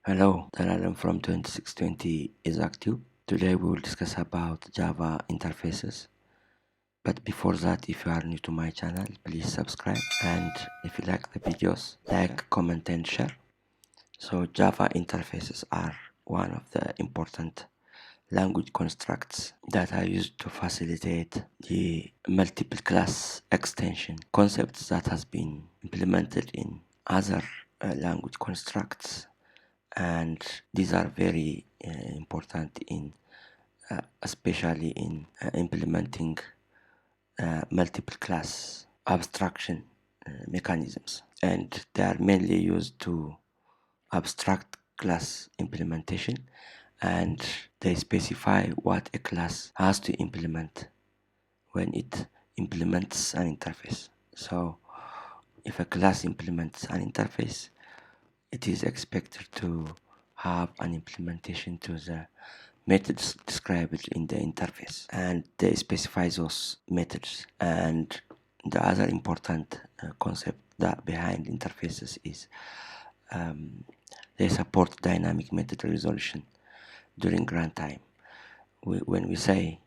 Hello, Dalalam from 2620 is active. Today we will discuss about Java interfaces. But before that, if you are new to my channel, please subscribe. And if you like the videos, like, comment and share. So Java interfaces are one of the important language constructs that are used to facilitate the multiple class extension concepts that has been implemented in other language constructs, and these are very important in especially in implementing multiple class abstraction mechanisms, and they are mainly used to abstract class implementation, and they specify what a class has to implement when it implements an interface. So if a class implements an interface, it is expected to have an implementation to the methods described in the interface, and they specify those methods. And the other important concept that behind interfaces is they support dynamic method resolution during runtime. When we say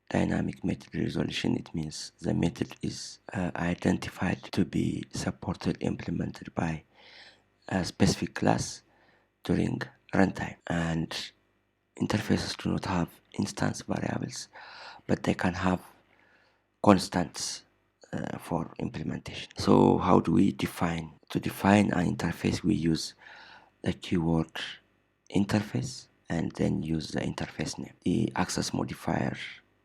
dynamic method resolution, it means the method is identified to be supported implemented by a specific class during runtime. And interfaces do not have instance variables, but they can have constants for implementation. So how do we define? To define an interface, we use the keyword interface and then use the interface name. The access modifier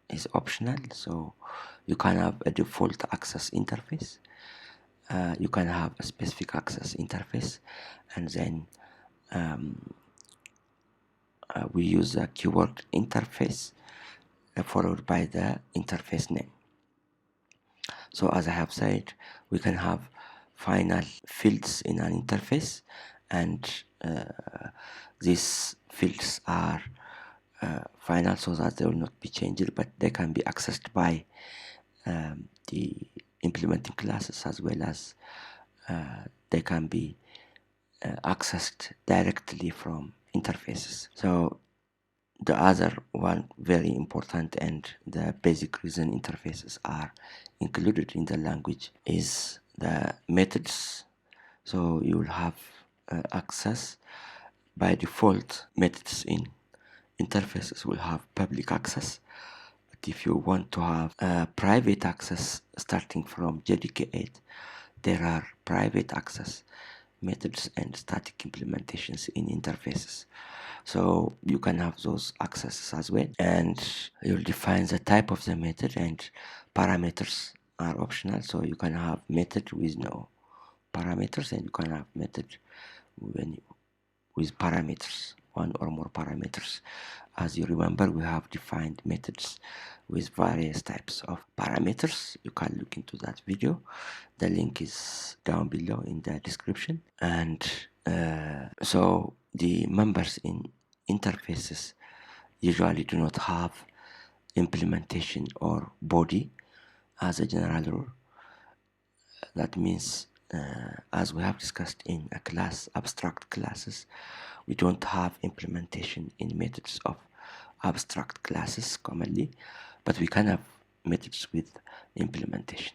is optional, so you can have a default access interface. You can have a specific access interface, and then we use the keyword interface followed by the interface name. So as I have said, we can have final fields in an interface, and these fields are final so that they will not be changed, but they can be accessed by the implementing classes, as well as they can be accessed directly from interfaces. So the other one very important, and the basic reason interfaces are included in the language, is the methods. So you will have access by default. Methods in interfaces will have public access, but if you want to have private access starting from JDK8, there are private access methods and static implementations in interfaces. So you can have those accesses as well, and you'll define the type of the method, and parameters are optional. So you can have method with no parameters, and you can have method with parameters, one or more parameters. As you remember, we have defined methods with various types of parameters. You can look into that video. The link is down below in the description. And so the members in interfaces usually do not have implementation or body as a general rule. That means, as we have discussed in a class, abstract classes, we don't have implementation in methods of abstract classes commonly, but we can have methods with implementation.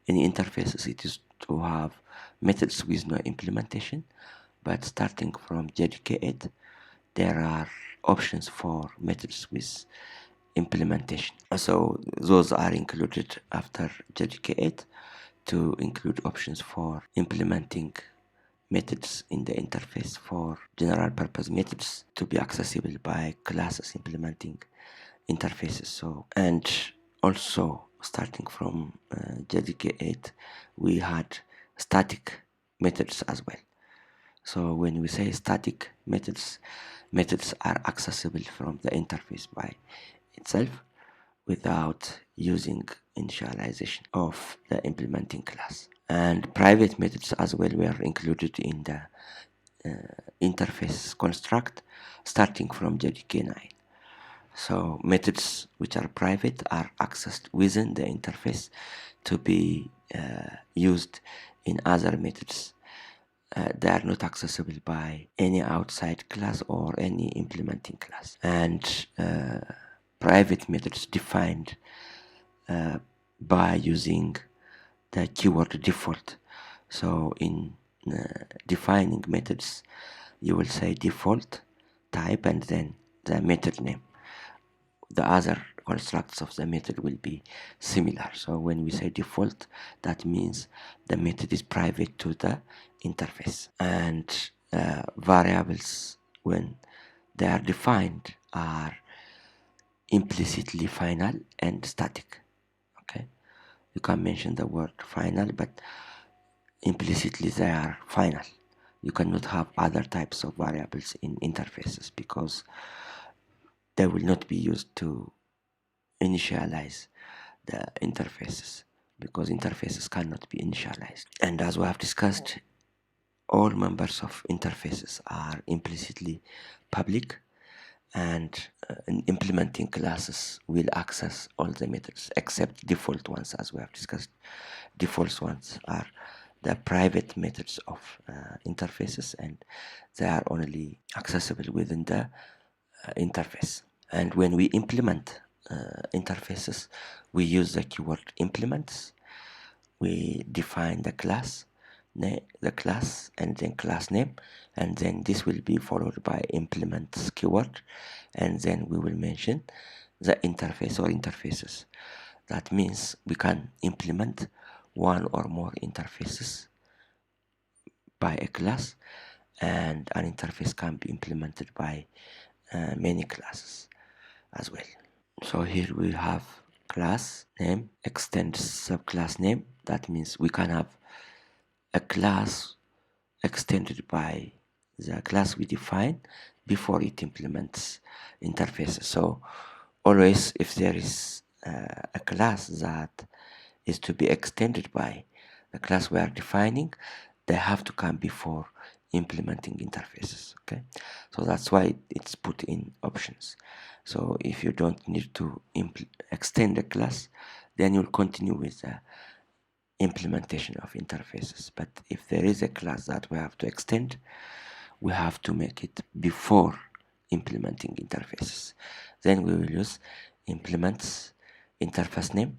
In interfaces, it is to have methods with no implementation, but starting from JDK8, there are options for methods with implementation. So those are included after JDK8 to include options for implementing methods in the interface, for general purpose methods to be accessible by classes implementing interfaces. So, and also starting from JDK8, we had static methods as well. So when we say static methods, methods are accessible from the interface by itself without using initialization of the implementing class. And private methods as well were included in the interface construct starting from JDK9. So methods which are private are accessed within the interface to be used in other methods they are not accessible by any outside class or any implementing class. And private methods defined by using the keyword default. So in defining methods, you will say default type and then the method name. The other constructs of the method will be similar. So when we say default, that means the method is private to the interface. And variables, when they are defined, are implicitly final and static. Okay, you can mention the word final, but implicitly they are final. You cannot have other types of variables in interfaces because they will not be used to initialize the interfaces, because interfaces cannot be initialized. And as we have discussed, all members of interfaces are implicitly public, and implementing classes will access all the methods except default ones. As we have discussed, default ones are the private methods of interfaces, and they are only accessible within the interface. And when we implement interfaces, we use the keyword implements. We define the class and then class name, and then this will be followed by implements keyword, and then we will mention the interface or interfaces. That means we can implement one or more interfaces by a class, and an interface can be implemented by many classes as well. So here we have class name extends subclass name. That means we can have a class extended by the class we define before it implements interfaces. So always, if there is a class that is to be extended by the class we are defining, they have to come before implementing interfaces. Okay, so that's why it's put in options. So if you don't need to extend a class, then you'll continue with the implementation of interfaces. But if there is a class that we have to extend, we have to make it before implementing interfaces. Then we will use implements interface name,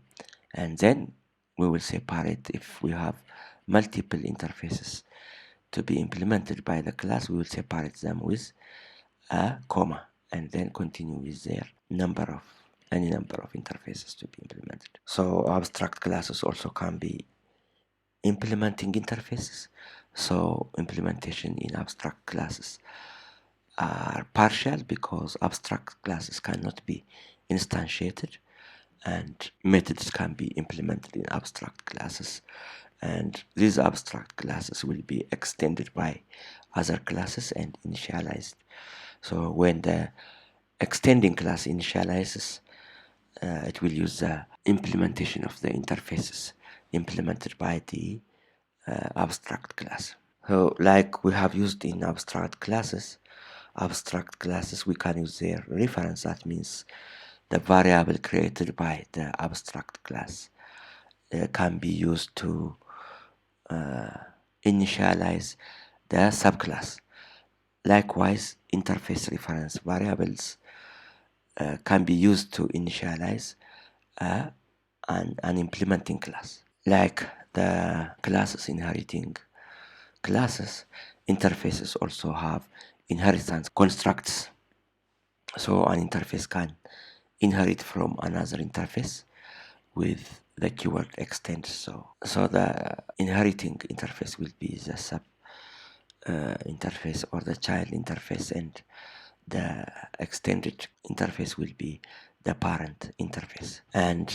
and then we will separate. If we have multiple interfaces to be implemented by the class, we will separate them with a comma, and then continue with their any number of interfaces to be implemented. So abstract classes also can be implementing interfaces. So implementation in abstract classes are partial because abstract classes cannot be instantiated, and methods can be implemented in abstract classes, and these abstract classes will be extended by other classes and initialized. So when the extending class initializes, it will use the implementation of the interfaces implemented by the abstract class. So like we have used in abstract classes, we can use their reference. That means the variable created by the abstract class can be used to initialize the subclass. Likewise, interface reference variables can be used to initialize an implementing class. Like the classes inheriting classes, interfaces also have inheritance constructs. So an interface can inherit from another interface with the keyword extend. So the inheriting interface will be the sub interface or the child interface, and the extended interface will be the parent interface. And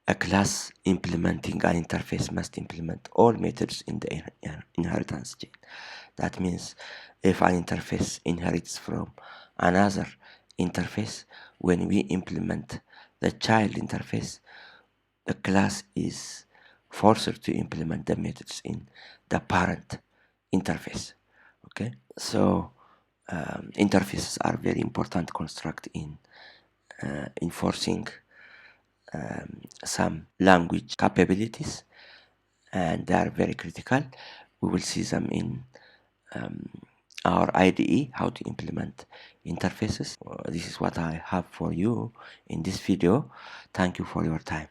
a class implementing an interface must implement all methods in the inheritance chain. That means if an interface inherits from another interface, when we implement the child interface, the class is forced to implement the methods in the parent interface. Okay, so interfaces are very important construct in enforcing some language capabilities, and they are very critical. We will see them in our IDE, how to implement interfaces. This is what I have for you in this video. Thank you for your time.